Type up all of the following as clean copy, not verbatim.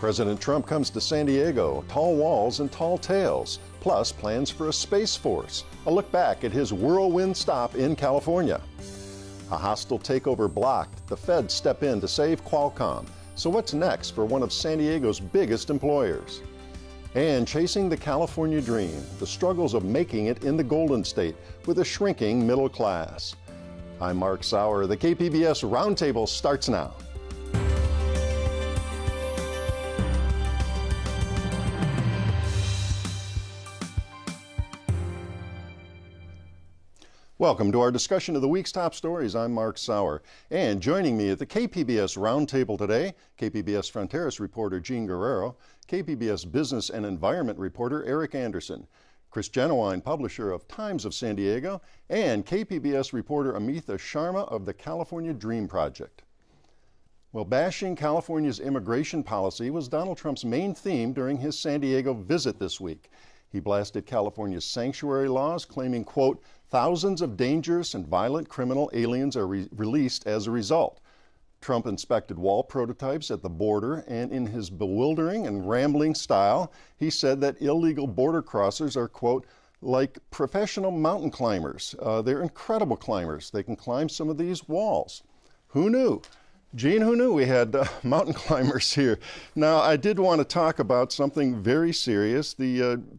President Trump comes to San Diego, tall walls and tall tales, plus plans for a space force. A look back at his whirlwind stop in California. A hostile takeover blocked. The feds step in to save Qualcomm. So what's next for one of San Diego's biggest employers? And chasing the California dream, the struggles of making it in the Golden State with a shrinking middle class. I'm Mark Sauer. The KPBS Roundtable starts now. Welcome to our discussion of the week's top stories. I'm Mark Sauer. And joining me at the KPBS Roundtable today, KPBS Fronteras reporter Jean Guerrero, KPBS Business and Environment reporter Eric Anderson, Chris Genuine, publisher of Times of San Diego, and KPBS reporter Amitha Sharma of the California Dream Project. Well, bashing California's immigration policy was Donald Trump's main theme during his San Diego visit this week. He blasted California's sanctuary laws, claiming, quote, thousands of dangerous and violent criminal aliens are released as a result. Trump inspected wall prototypes at the border, and in his bewildering and rambling style, he said that illegal border crossers are, quote, like professional mountain climbers. They're incredible climbers. They can climb some of these walls. Who knew? Gene, who knew we had mountain climbers here? Now, I did want to talk about something very serious,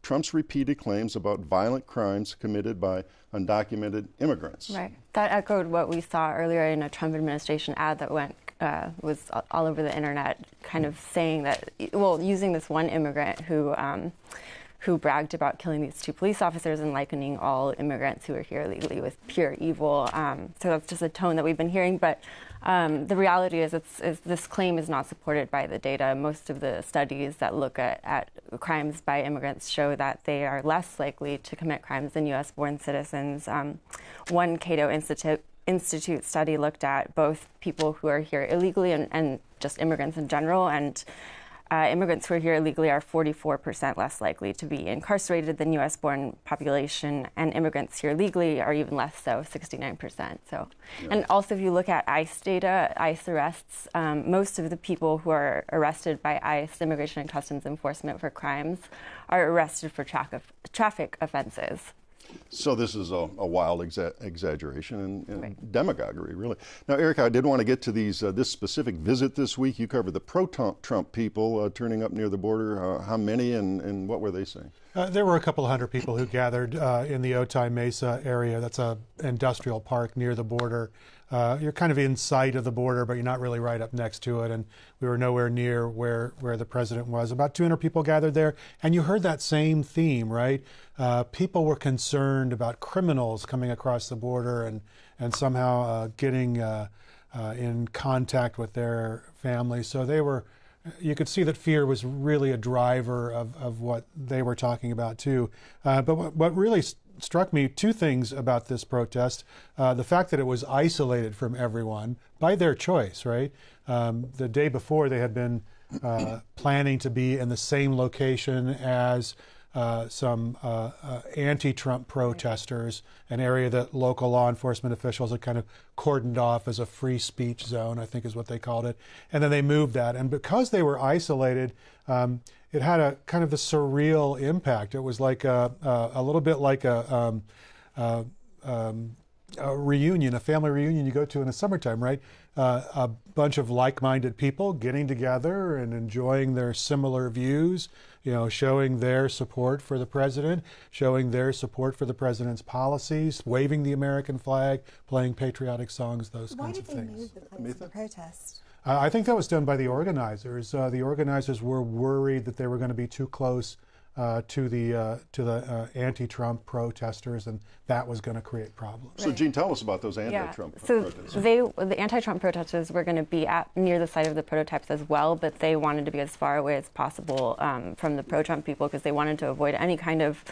Trump's repeated claims about violent crimes committed by undocumented immigrants. Right. That echoed what we saw earlier in a Trump administration ad that was all over the internet, kind of saying that, well, using this one immigrant who bragged about killing these two police officers and likening all immigrants who are here illegally with pure evil. So that's just a tone that we've been hearing. But the reality is this claim is not supported by the data. Most of the studies that look at crimes by immigrants show that they are less likely to commit crimes than U.S.-born citizens. One Cato Institute study looked at both people who are here illegally and just immigrants in general, and immigrants who are here illegally are 44% less likely to be incarcerated than U.S.-born population, and immigrants here legally are even less so, 69%. So, yeah. And also, if you look at ICE data, ICE arrests, most of the people who are arrested by ICE, Immigration and Customs Enforcement, for crimes are arrested for traffic offenses. So this is a wild exaggeration and right. Demagoguery, really. Now, Eric, I did want to get to this specific visit this week. You covered the pro-Trump people turning up near the border. How many and what were they saying? There were a couple hundred people who gathered in the Otay Mesa area. That's an industrial park near the border. You're kind of in sight of the border, but you're not really right up next to it. And we were nowhere near where the president was. About 200 people gathered there. And you heard that same theme, right? People were concerned about criminals coming across the border and somehow getting in contact with their families. So they were, you could see that fear was really a driver of what they were talking about too. But what really struck me, two things about this protest. The fact that it was isolated from everyone by their choice, right? The day before they had been planning to be in the same location as some anti-Trump protesters, an area that local law enforcement officials had kind of cordoned off as a free speech zone, I think is what they called it. And then they moved that. And because they were isolated, it had a kind of a surreal impact. It was like a little bit like a reunion, a family reunion you go to in the summertime, right? A bunch of like-minded people getting together and enjoying their similar views, you know, showing their support for the president, showing their support for the president's policies, waving the American flag, playing patriotic songs, those kinds of things. Why did they move the place of the protest? I think that was done by the organizers. The organizers were worried that they were going to be too close to the anti-Trump protesters, and that was going to create problems. So, Jean, tell us about those anti-Trump protesters. So the anti-Trump protesters were going to be near the site of the prototypes as well, but they wanted to be as far away as possible from the pro-Trump people because they wanted to avoid any kind of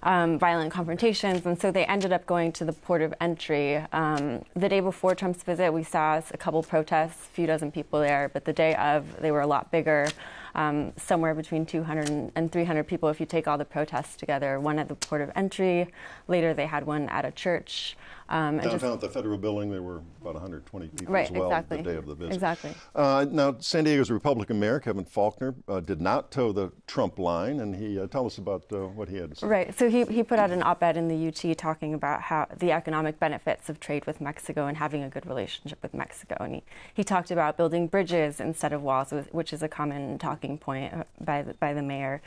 violent confrontations, and so they ended up going to the port of entry. The day before Trump's visit, we saw a couple protests, a few dozen people there, but the day of, they were a lot bigger. Somewhere between 200 and 300 people if you take all the protests together. One at the port of entry. Later they had one at a church. Downtown at the Federal Building, there were about 120 people right, as well exactly. the day of the visit. Exactly. Now, San Diego's Republican Mayor, Kevin Faulconer, did not toe the Trump line, and he tell us about what he had to say. Right. So he put out an op-ed in the UT talking about how the economic benefits of trade with Mexico and having a good relationship with Mexico. And he talked about building bridges instead of walls, which is a common talking point by the mayor.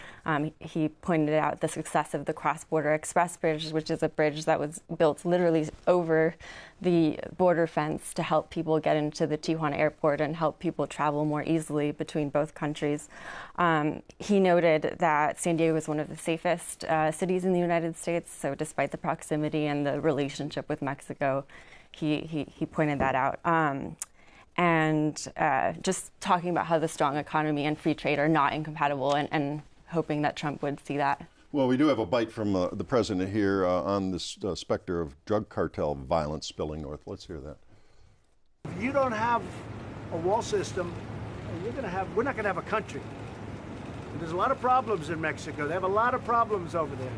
He pointed out the success of the cross-border express bridge, which is a bridge that was built literally over the border fence to help people get into the Tijuana airport and help people travel more easily between both countries. He noted that San Diego is one of the safest cities in the United States, so despite the proximity and the relationship with Mexico, he pointed that out. And just talking about how the strong economy and free trade are not incompatible, and hoping that Trump would see that. Well, we do have a bite from the president here on this specter of drug cartel violence spilling north. Let's hear that. If you don't have a wall system, we're not going to have a country. And there's a lot of problems in Mexico. They have a lot of problems over there.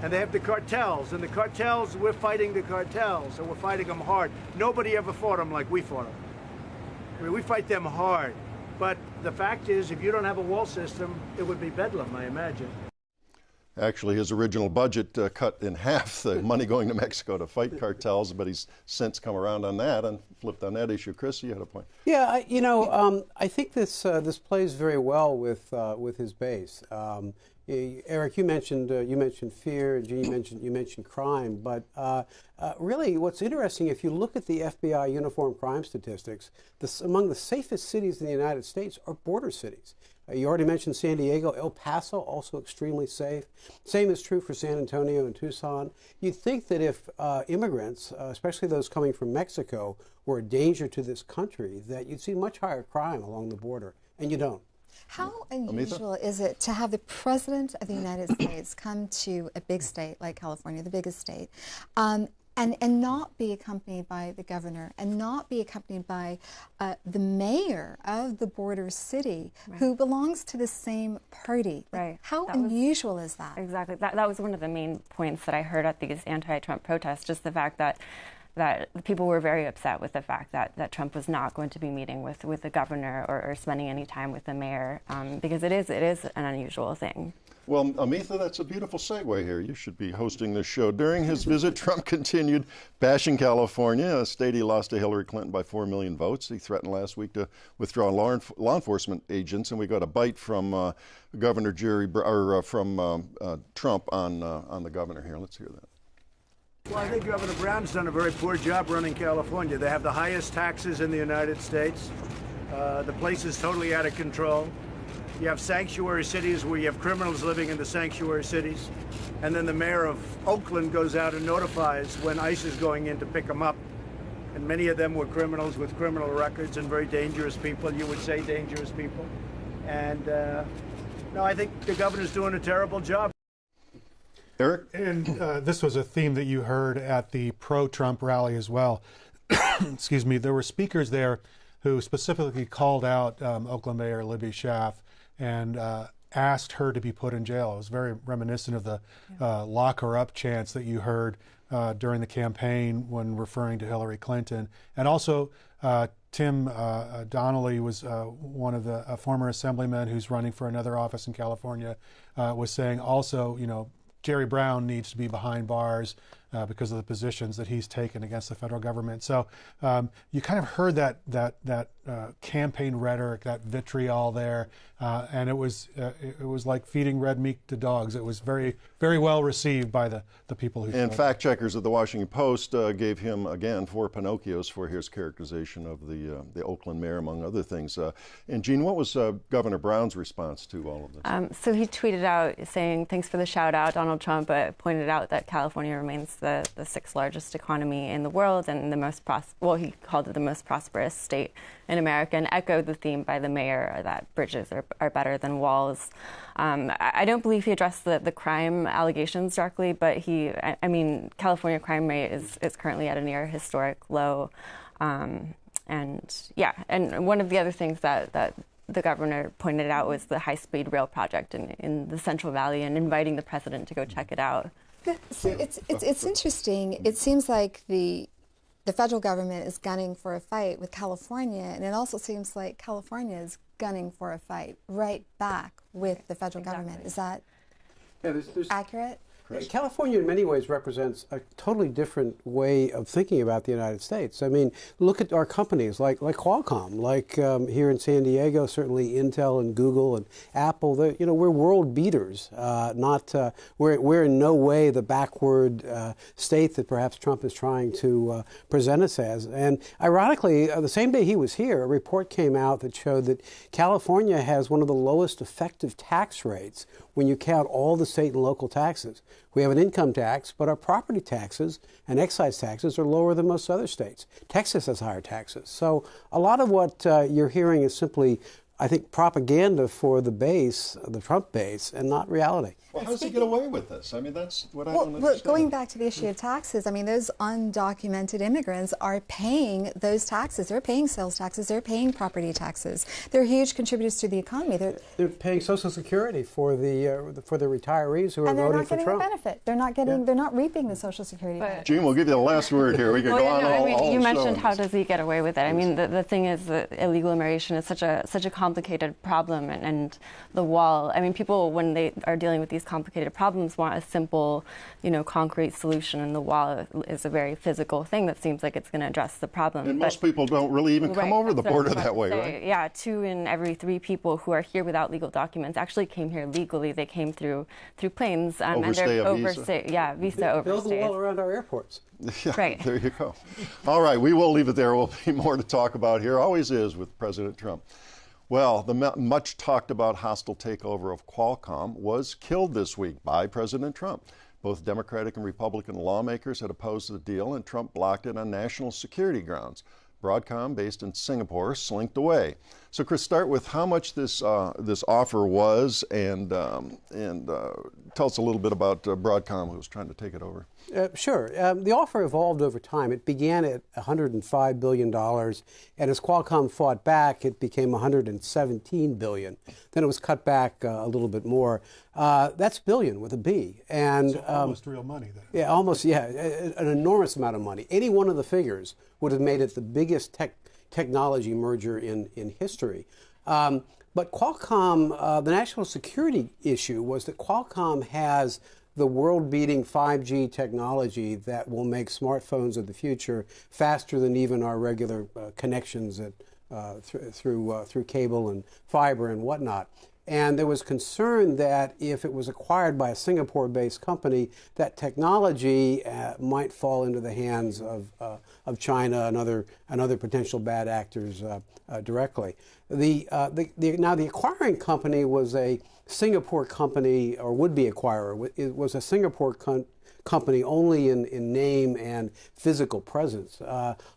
And they have the cartels. And the cartels, we're fighting the cartels, and we're fighting them hard. Nobody ever fought them like we fought them. I mean, we fight them hard. But the fact is, if you don't have a wall system, it would be bedlam, I imagine. Actually, his original budget cut in half the money going to Mexico to fight cartels, but he's since come around on that and flipped on that issue. Chris, you had a point. Yeah, I think this plays very well with his base. Eric, you mentioned fear. Gene, you mentioned crime. But really, what's interesting, if you look at the FBI uniform crime statistics, among the safest cities in the United States are border cities. You already mentioned San Diego. El Paso, also extremely safe. Same is true for San Antonio and Tucson. You'd think that if immigrants, especially those coming from Mexico, were a danger to this country, that you'd see much higher crime along the border, and you don't. How unusual is it to have the President of the United States come to a big state like California, the biggest state, and not be accompanied by the governor, and not be accompanied by the mayor of the border city, right, who belongs to the same party? Right. How unusual is that? Exactly. That was one of the main points that I heard at these anti-Trump protests, just the fact that people were very upset with the fact that Trump was not going to be meeting with the governor or spending any time with the mayor, because it is an unusual thing. Well, Amitha, that's a beautiful segue here. You should be hosting this show. During his visit, Trump continued bashing California, a state he lost to Hillary Clinton by 4 million votes. He threatened last week to withdraw law enforcement agents, and we got a bite from Governor Trump on the governor here. Let's hear that. Well, I think Governor Brown's done a very poor job running California. They have the highest taxes in the United States. The place is totally out of control. You have sanctuary cities where you have criminals living in the sanctuary cities. And then the mayor of Oakland goes out and notifies when ICE is going in to pick them up. And many of them were criminals with criminal records and very dangerous people, you would say dangerous people. And no, I think the governor's doing a terrible job. Eric? And this was a theme that you heard at the pro-Trump rally as well. Excuse me. There were speakers there who specifically called out Oakland Mayor Libby Schaaf and asked her to be put in jail. It was very reminiscent of the lock her up chants that you heard during the campaign when referring to Hillary Clinton. And also Tim Donnelly was one of the former assemblymen who's running for another office in California, was saying also, Jerry Brown needs to be behind bars because of the positions that he's taken against the federal government. So you kind of heard that campaign rhetoric, that vitriol there, and it was like feeding red meat to dogs. It was very, very well received by the people who. And fact checkers at the Washington Post gave him again 4 Pinocchios for his characterization of the Oakland mayor, among other things. And Gene, what was Governor Brown's response to all of this? So he tweeted out saying, "Thanks for the shout out, Donald Trump," pointed out that California remains the 6th largest economy in the world and the most he called it the most prosperous state in America, and echoed the theme by the mayor that bridges are better than walls. I don't believe he addressed the crime allegations directly, but California crime rate is currently at a near historic low. And one of the other things that the governor pointed out was the high-speed rail project in the Central Valley, and inviting the president to go check it out. So it's interesting. It seems like the federal government is gunning for a fight with California, and it also seems like California is gunning for a fight right back with the federal government. Is that accurate? California, in many ways, represents a totally different way of thinking about the United States. I mean, look at our companies like Qualcomm, like here in San Diego, certainly Intel and Google and Apple. We're world beaters. We're in no way the backward state that perhaps Trump is trying to present us as. And ironically, the same day he was here, a report came out that showed that California has one of the lowest effective tax rates when you count all the state and local taxes. We have an income tax, but our property taxes and excise taxes are lower than most other states. Texas has higher taxes. So a lot of what you're hearing is simply, I think, propaganda for the base, the Trump base, and not reality. Well, how does he get away with this? I mean, that's what I don't understand. Well, going back to the issue of taxes, I mean, those undocumented immigrants are paying those taxes. They're paying sales taxes. They're paying property taxes. They're huge contributors to the economy. They're paying Social Security for the retirees who are voting for Trump. And they're not getting the benefit. They're not getting. They're not reaping the Social Security benefit. Gene, we'll give you the last word here. We could go on all you mentioned shows. How does he get away with it? I mean, the thing is that illegal immigration is such a complicated problem, and the wall. I mean, people, when they are dealing with these complicated problems, want a simple, concrete solution, and the wall is a very physical thing that seems like it's going to address the problem. And most people don't really even come over the border that way, right? Yeah, 2 in every 3 people who are here without legal documents actually came here legally. They came through planes. Visa overstay. Build the wall around our airports. Yeah, right. There you go. All right, we will leave it there. Will be more to talk about here. Always is with President Trump. Well, the much talked about hostile takeover of Qualcomm was killed this week by President Trump. Both Democratic and Republican lawmakers had opposed the deal, and Trump blocked it on national security grounds. Broadcom, based in Singapore, slinked away. So, Chris, start with how much this offer was, and tell us a little bit about Broadcom, who was trying to take it over. Sure. The offer evolved over time. It began at $105 billion, and as Qualcomm fought back, it became $117 billion. Then it was cut back a little bit more. That's billion with a B. And so almost real money, then. Yeah, almost, an enormous amount of money. Any one of the figures would have made it the biggest technology merger in history. But Qualcomm, the national security issue was that Qualcomm has the world-beating 5G technology that will make smartphones of the future faster than even our regular connections through cable and fiber and whatnot. And there was concern that if it was acquired by a Singapore-based company, that technology might fall into the hands of China and other potential bad actors directly. Now the acquiring company was a Singapore company, or would-be acquirer. It was a Singapore company only in name and physical presence.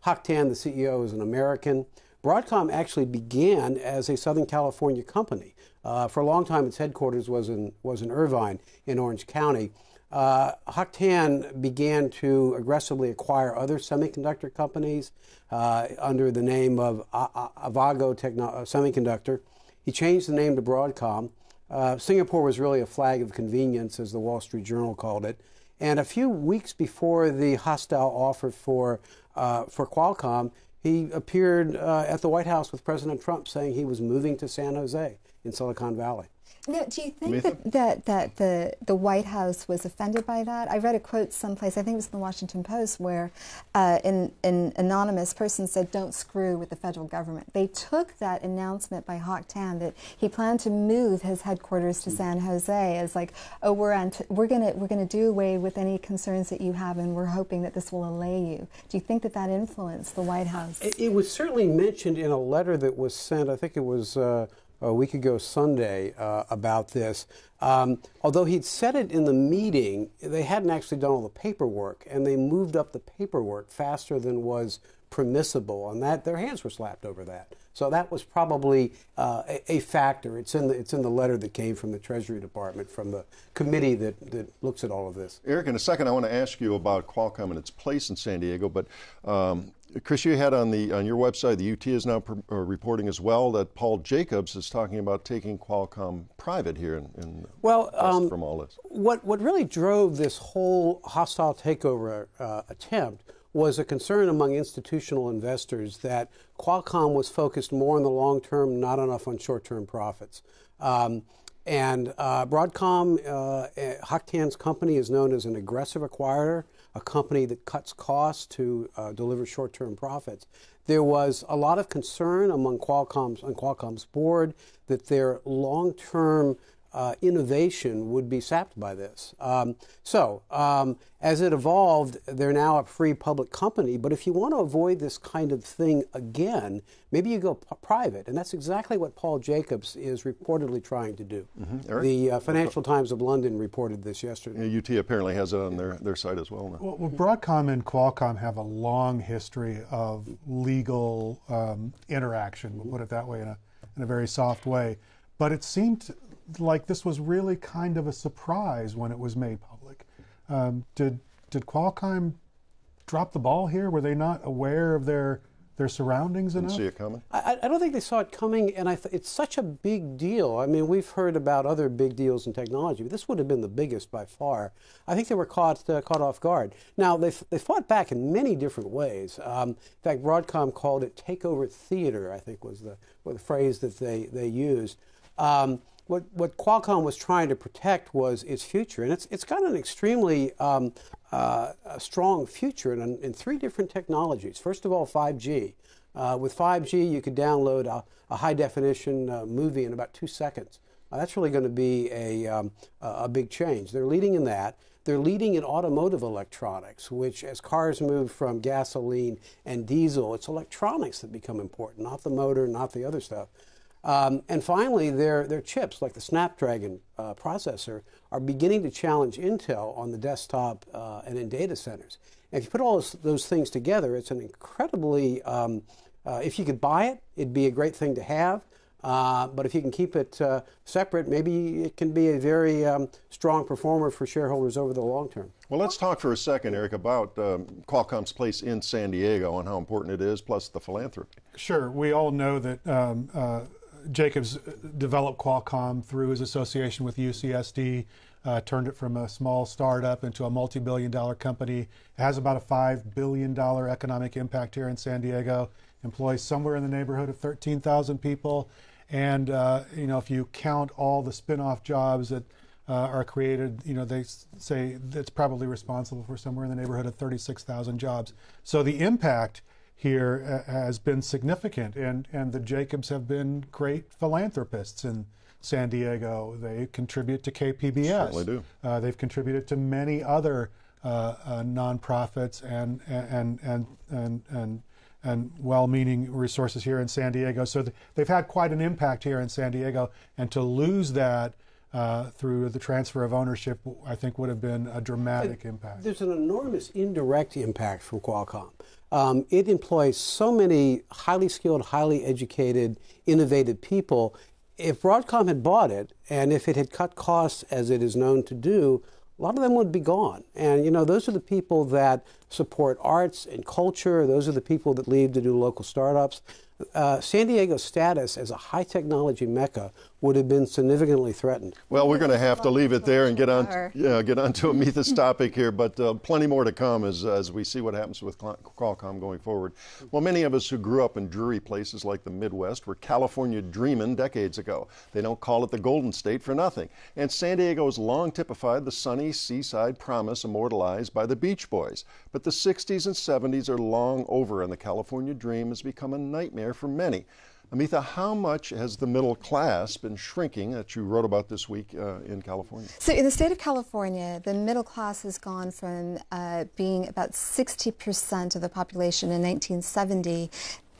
Hock Tan, the CEO, is an American. Broadcom actually began as a Southern California company. For a long time, its headquarters was in Irvine, in Orange County. Hock Tan began to aggressively acquire other semiconductor companies under the name of Avago Semiconductor. He changed the name to Broadcom. Singapore was really a flag of convenience, as the Wall Street Journal called it. And a few weeks before the hostile offer for Qualcomm, he appeared at the White House with President Trump saying he was moving to San Jose in Silicon Valley. Now, do you think that the White House was offended by that? I read a quote someplace, I think it was in the Washington Post, where an anonymous person said, "Don't screw with the federal government." They took that announcement by Hock Tan that he planned to move his headquarters to San Jose as like, "Oh, we're gonna do away with any concerns that you have, and we're hoping that this will allay you." Do you think that influenced the White House? It was certainly mentioned in a letter that was sent. I think it was a week ago Sunday about this. Although he'd said it in the meeting, they hadn't actually done all the paperwork, and they moved up the paperwork faster than was permissible, and that their hands were slapped over that. So that was probably a factor. It's in the letter that came from the Treasury Department, from the committee that looks at all of this. Eric, in a second, I want to ask you about Qualcomm and its place in San Diego, but Chris, you had on your website, the UT is now reporting as well that Paul Jacobs is talking about taking Qualcomm private here in from all this. What really drove this whole hostile takeover attempt was a concern among institutional investors that Qualcomm was focused more on the long term, not enough on short-term profits. And Broadcom, Hock Tan's company, is known as an aggressive acquirer, a company that cuts costs to deliver short-term profits. There was a lot of concern among Qualcomm's board that their long-term innovation would be sapped by this. As it evolved, they're now a free public company. But if you want to avoid this kind of thing again, maybe you go private. And that's exactly what Paul Jacobs is reportedly trying to do. Eric? The Financial Times of London reported this yesterday. UT apparently has it on their site as well now. Well, Broadcom and Qualcomm have a long history of legal interaction, we'll put it that way, in a very soft way. But it seemed like this was really kind of a surprise when it was made public. Did Qualcomm drop the ball here? Were they not aware of their surroundings enough? Didn't see it coming? I don't think they saw it coming, and it's such a big deal. I mean, we've heard about other big deals in technology, but this would have been the biggest by far. I think they were caught off guard. Now, they fought back in many different ways. In fact, Broadcom called it takeover theater, I think was the phrase that they used. What Qualcomm was trying to protect was its future, and it's got an extremely strong future in three different technologies. First of all, 5G. With 5G, you could download a high-definition movie in about 2 seconds. That's really going to be a big change. They're leading in that. They're leading in automotive electronics, which as cars move from gasoline and diesel, it's electronics that become important, not the motor, not the other stuff. And finally, their chips, like the Snapdragon processor, are beginning to challenge Intel on the desktop and in data centers. And if you put all those things together, it's an incredibly, if you could buy it, it'd be a great thing to have. But if you can keep it separate, maybe it can be a very strong performer for shareholders over the long term. Well, let's talk for a second, Eric, about Qualcomm's place in San Diego and how important it is, plus the philanthropy. Sure. We all know that Jacobs developed Qualcomm through his association with UCSD, turned it from a small startup into a multi-billion-dollar company. It has about a $5 billion economic impact here in San Diego, employs somewhere in the neighborhood of 13,000 people. And, if you count all the spin-off jobs that are created, they say that's probably responsible for somewhere in the neighborhood of 36,000 jobs. So the impact here has been significant, and the Jacobs have been great philanthropists in San Diego. They contribute to KPBS. Certainly do. They've contributed to many other nonprofits and well-meaning resources here in San Diego. So they've had quite an impact here in San Diego, and to lose that through the transfer of ownership, I think would have been a dramatic impact. There's an enormous indirect impact from Qualcomm. It employs so many highly skilled, highly educated, innovative people. If Broadcom had bought it, and if it had cut costs as it is known to do, a lot of them would be gone. And, those are the people that support arts and culture. Those are the people that leave to do local startups. San Diego's status as a high-technology mecca would have been significantly threatened. Well, we're going to have to leave it there and get on to Amitha's topic here, but plenty more to come as we see what happens with Qualcomm going forward. Well, many of us who grew up in dreary places like the Midwest were California dreaming decades ago. They don't call it the Golden State for nothing. And San Diego has long typified the sunny seaside promise immortalized by the Beach Boys. But the 60s and 70s are long over, and the California dream has become a nightmare for many. Amitha, how much has the middle class been shrinking that you wrote about this week in California? So in the state of California, the middle class has gone from being about 60% of the population in 1970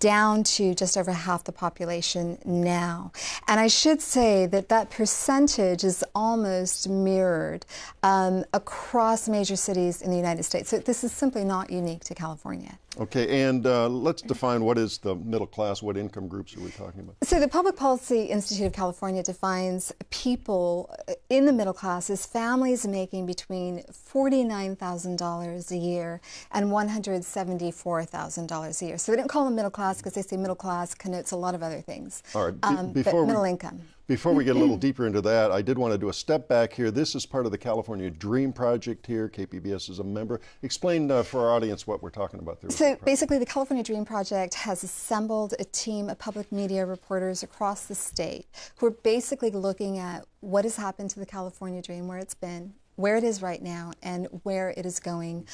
down to just over half the population now. And I should say that percentage is almost mirrored across major cities in the United States. So this is simply not unique to California. Okay, and let's define what is the middle class. What income groups are we talking about? So the Public Policy Institute of California defines people in the middle class as families making between $49,000 a year and $174,000 a year. So they don't call them middle class because they say middle class connotes a lot of other things. All right, but middle income. Before we get a little deeper into that, I did want to do a step back here. This is part of the California Dream Project here. KPBS is a member. Explain for our audience what we're talking about there. So basically, the California Dream Project has assembled a team of public media reporters across the state who are basically looking at what has happened to the California Dream, where it's been, where it is right now, and where it is going.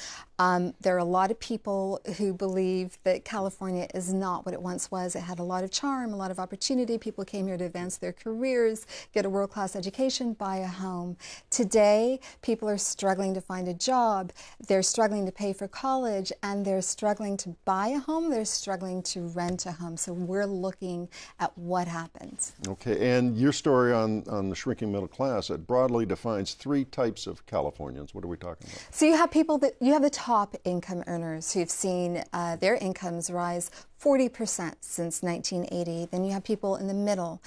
There are a lot of people who believe that California is not what it once was. It had a lot of charm, a lot of opportunity. People came here to advance their careers, get a world-class education, buy a home. Today, people are struggling to find a job. They're struggling to pay for college, and they're struggling to buy a home. They're struggling to rent a home. So we're looking at what happens. Okay, and your story on the shrinking middle class, it broadly defines three types of Californians. What are we talking about? So you have people that, you have the top income earners who've seen their incomes rise 40% since 1980. Then you have people in the middle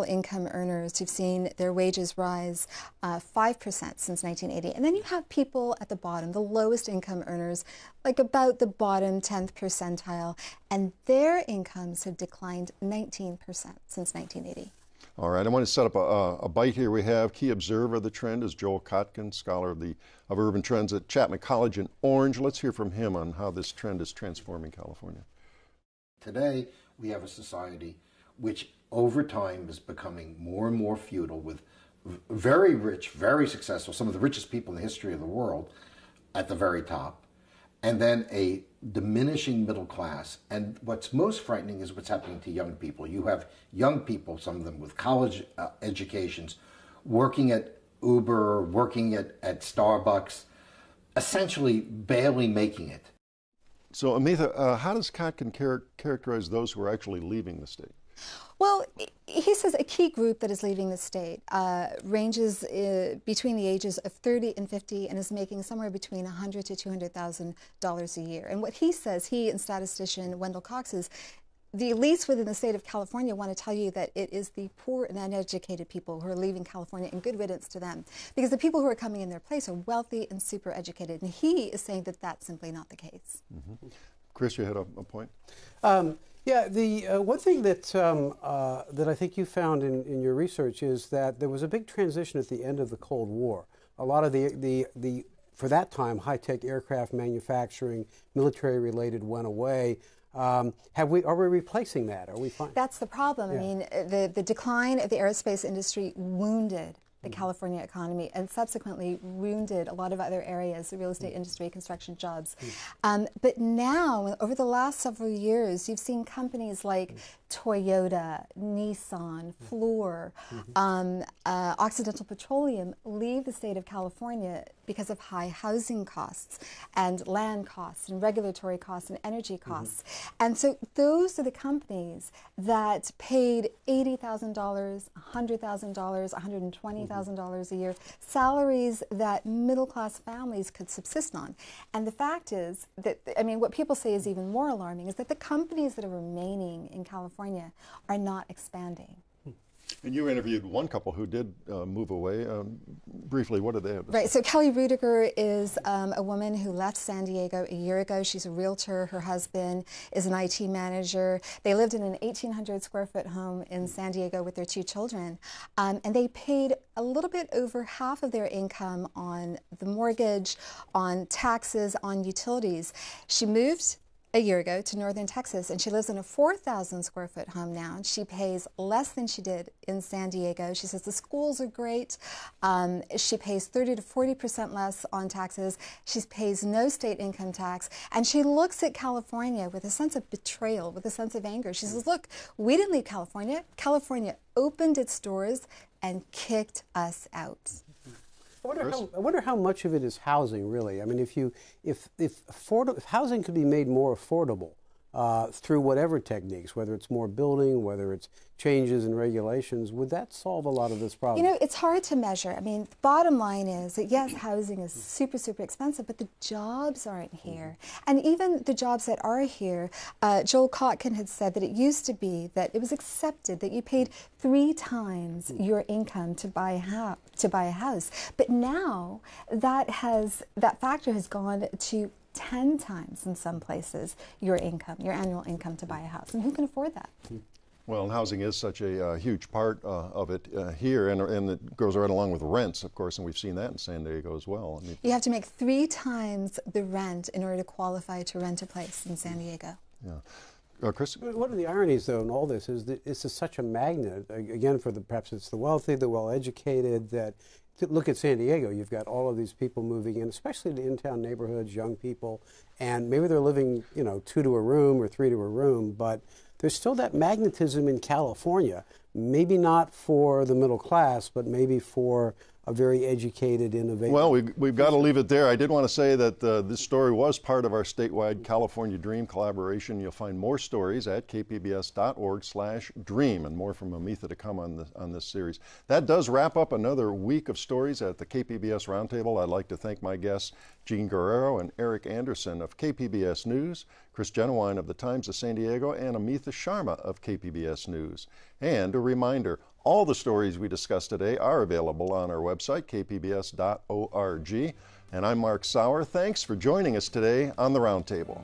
income earners who've seen their wages rise 5% since 1980. And then you have people at the bottom, the lowest income earners, like about the bottom 10th percentile, and their incomes have declined 19% since 1980. All right, I want to set up a bite here. We have key observer of the trend is Joel Kotkin, scholar of urban trends at Chapman College in Orange. Let's hear from him on how this trend is transforming California. Today, we have a society which over time is becoming more and more feudal, with very rich, very successful, some of the richest people in the history of the world at the very top, and then a diminishing middle class. And what's most frightening is what's happening to young people. You have young people, some of them with college educations, working at Uber, working at Starbucks, essentially barely making it. So, Amitha, how does Kotkin characterize those who are actually leaving the state? Well, he says a key group that is leaving the state ranges between the ages of 30 and 50 and is making somewhere between $100,000 to $200,000 a year. And what he says, he and statistician Wendell Cox, is the elites within the state of California want to tell you that it is the poor and uneducated people who are leaving California, and good riddance to them, because the people who are coming in their place are wealthy and super educated. And he is saying that that's simply not the case. Mm-hmm. Chris, you had a point? Yeah, the one thing that that I think you found in your research is that there was a big transition at the end of the Cold War. A lot of the for that time, high-tech aircraft manufacturing, military-related, went away. Are we replacing that? Are we fine? That's the problem. Yeah. I mean, the decline of the aerospace industry wounded the California economy and subsequently wounded a lot of other areas, the real estate industry, construction jobs. But now, over the last several years, you've seen companies like Toyota, Nissan, Fluor, Occidental Petroleum leave the state of California because of high housing costs and land costs and regulatory costs and energy costs. And so those are the companies that paid $80,000, $100,000, $120,000 a year, salaries that middle-class families could subsist on. And the fact is that, I mean, what people say is even more alarming is that the companies that are remaining in California are not expanding. And you interviewed one couple who did move away. Briefly, what did they have to say? Right, so Kelly Rudiger is a woman who left San Diego a year ago. She's a realtor. Her husband is an IT manager. They lived in an 1,800 square foot home in San Diego with their 2 children. And they paid a little bit over half of their income on the mortgage, on taxes, on utilities. She moved a year ago to northern Texas, and she lives in a 4,000 square foot home now, and she pays less than she did in San Diego. She says the schools are great. She pays 30 to 40% less on taxes. She pays no state income tax, and she looks at California with a sense of betrayal, with a sense of anger. She says, look, we didn't leave California. California opened its doors and kicked us out. I wonder how much of it is housing, really. I mean, if housing could be made more affordable, through whatever techniques, whether it's more building, whether it's changes in regulations, would that solve a lot of this problem? You know, it's hard to measure. I mean, the bottom line is that yes, housing is super, super expensive, but the jobs aren't here. And even the jobs that are here, Joel Kotkin had said that it used to be that it was accepted that you paid 3 times your income to buy a house. But now that factor has gone to 10 times in some places your income, your annual income to buy a house. And who can afford that? Well, and housing is such a huge part of it here, and it goes right along with rents, of course, and we've seen that in San Diego as well. I mean, you have to make 3 times the rent in order to qualify to rent a place in San Diego. Yeah. Chris? One of the ironies, though, in all this is that this is such a magnet, again, for perhaps it's the wealthy, the well-educated, that look at San Diego. You've got all of these people moving in, especially to in-town neighborhoods, young people, and maybe they're living, 2 to a room or 3 to a room, but there's still that magnetism in California, maybe not for the middle class, but maybe for a very educated, innovative. Well, we've got to leave it there. I did want to say that this story was part of our statewide California Dream collaboration. You'll find more stories at kpbs.org/dream, and more from Amitha to come on this series. That does wrap up another week of stories at the KPBS Roundtable. I'd like to thank my guests, Jean Guerrero and Eric Anderson of KPBS News, Chris Genowine of the Times of San Diego, and Amitha Sharma of KPBS News. And a reminder, all the stories we discussed today are available on our website, kpbs.org. And I'm Mark Sauer. Thanks for joining us today on the Roundtable.